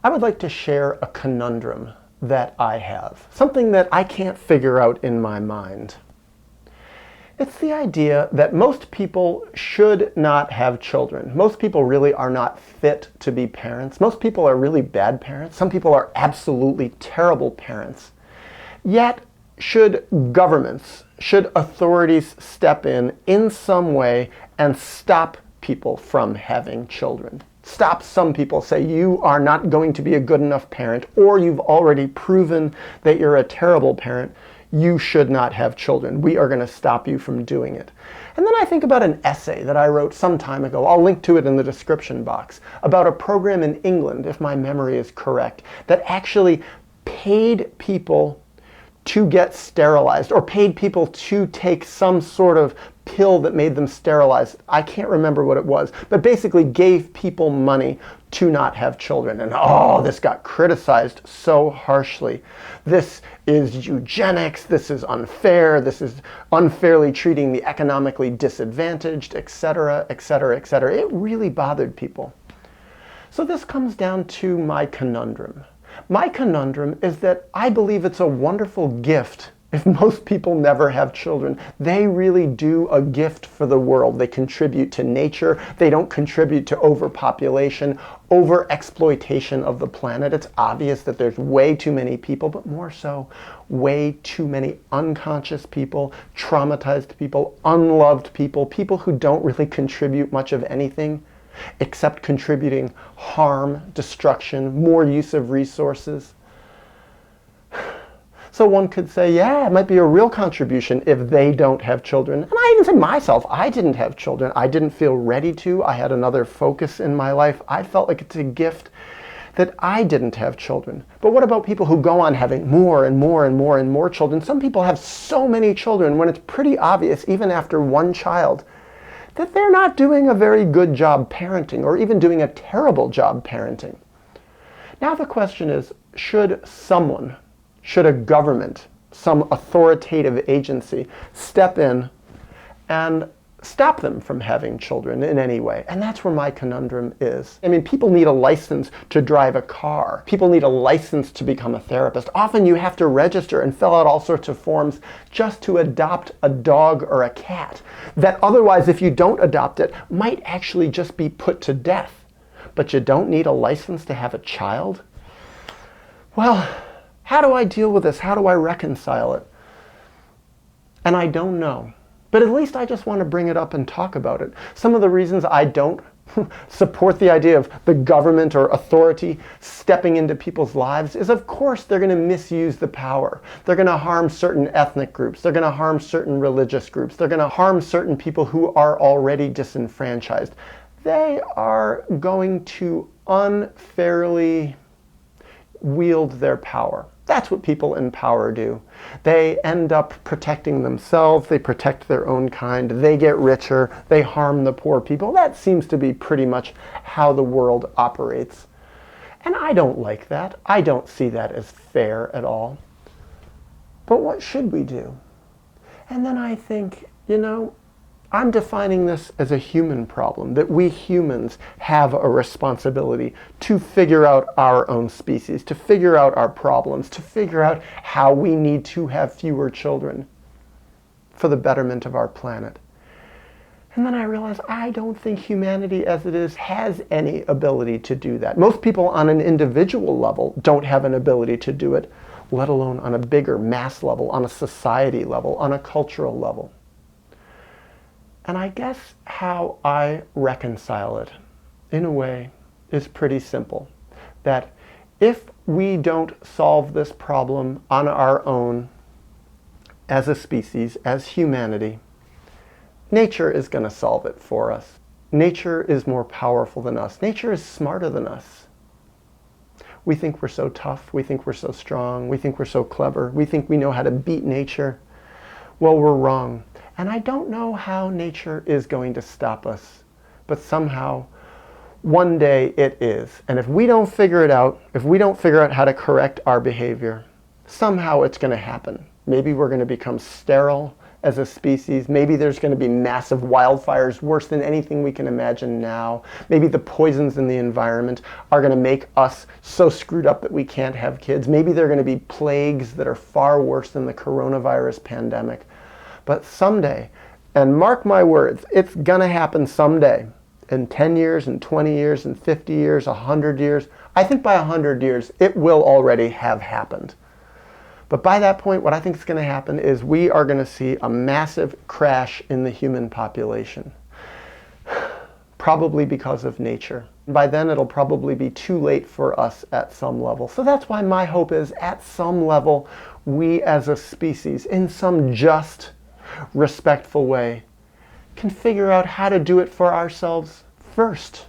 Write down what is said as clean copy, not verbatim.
I would like to share a conundrum that I have, something that I can't figure out in my mind. It's the idea that most people should not have children. Most people really are not fit to be parents. Most people are really bad parents. Some people are absolutely terrible parents. Yet, should governments, should authorities step in some way and stop people from having children? Stop some people, say you are not going to be a good enough parent, or you've already proven that you're a terrible parent, you should not have children. We are going to stop you from doing it. And then I think about an essay that I wrote some time ago, I'll link to it in the description box, about a program in England, if my memory is correct, that actually paid people to get sterilized, or paid people to take some sort of pill that made them sterilized. I can't remember what it was, but basically gave people money to not have children. And this got criticized so harshly. This is eugenics, this is unfair, this is unfairly treating the economically disadvantaged, etc., etc., etc. It really bothered people. So this comes down to my conundrum. My conundrum is that I believe it's a wonderful gift if most people never have children. They really do a gift for the world. They contribute to nature. They don't contribute to overpopulation, overexploitation of the planet. It's obvious that there's way too many people, but more so, way too many unconscious people, traumatized people, unloved people, people who don't really contribute much of anything, except contributing harm, destruction, more use of resources. So one could say, yeah, it might be a real contribution if they don't have children. And I even say myself, I didn't have children. I didn't feel ready to. I had another focus in my life. I felt like it's a gift that I didn't have children. But what about people who go on having more and more and more and more children? Some people have so many children when it's pretty obvious, even after one child, that they're not doing a very good job parenting, or even doing a terrible job parenting. Now the question is, should a government, some authoritative agency, step in and stop them from having children in any way? And that's where my conundrum is. I mean, people need a license to drive a car. People need a license to become a therapist. Often you have to register and fill out all sorts of forms just to adopt a dog or a cat that otherwise, if you don't adopt it, might actually just be put to death. But you don't need a license to have a child? Well, how do I deal with this? How do I reconcile it? And I don't know. But at least I just want to bring it up and talk about it. Some of the reasons I don't support the idea of the government or authority stepping into people's lives is, of course, they're going to misuse the power. They're going to harm certain ethnic groups. They're going to harm certain religious groups. They're going to harm certain people who are already disenfranchised. They are going to unfairly wield their power. That's what people in power do. They end up protecting themselves, they protect their own kind, they get richer, they harm the poor people. That seems to be pretty much how the world operates. And I don't like that. I don't see that as fair at all. But what should we do? And then I think, I'm defining this as a human problem, that we humans have a responsibility to figure out our own species, to figure out our problems, to figure out how we need to have fewer children for the betterment of our planet. And then I realize I don't think humanity as it is has any ability to do that. Most people on an individual level don't have an ability to do it, let alone on a bigger mass level, on a society level, on a cultural level. And I guess how I reconcile it, in a way, is pretty simple. That if we don't solve this problem on our own, as a species, as humanity, nature is going to solve it for us. Nature is more powerful than us. Nature is smarter than us. We think we're so tough. We think we're so strong. We think we're so clever. We think we know how to beat nature. Well, we're wrong. And I don't know how nature is going to stop us, but somehow, one day it is. And if we don't figure it out, if we don't figure out how to correct our behavior, somehow it's going to happen. Maybe we're going to become sterile as a species. Maybe there's going to be massive wildfires worse than anything we can imagine now. Maybe the poisons in the environment are going to make us so screwed up that we can't have kids. Maybe there are going to be plagues that are far worse than the coronavirus pandemic. But someday, and mark my words, it's going to happen someday. In 10 years, in 20 years, in 50 years, 100 years. I think by 100 years, it will already have happened. But by that point, what I think is going to happen is we are going to see a massive crash in the human population. Probably because of nature. By then, it'll probably be too late for us at some level. So that's why my hope is, at some level, we as a species, in some just, respectful way, can figure out how to do it for ourselves first.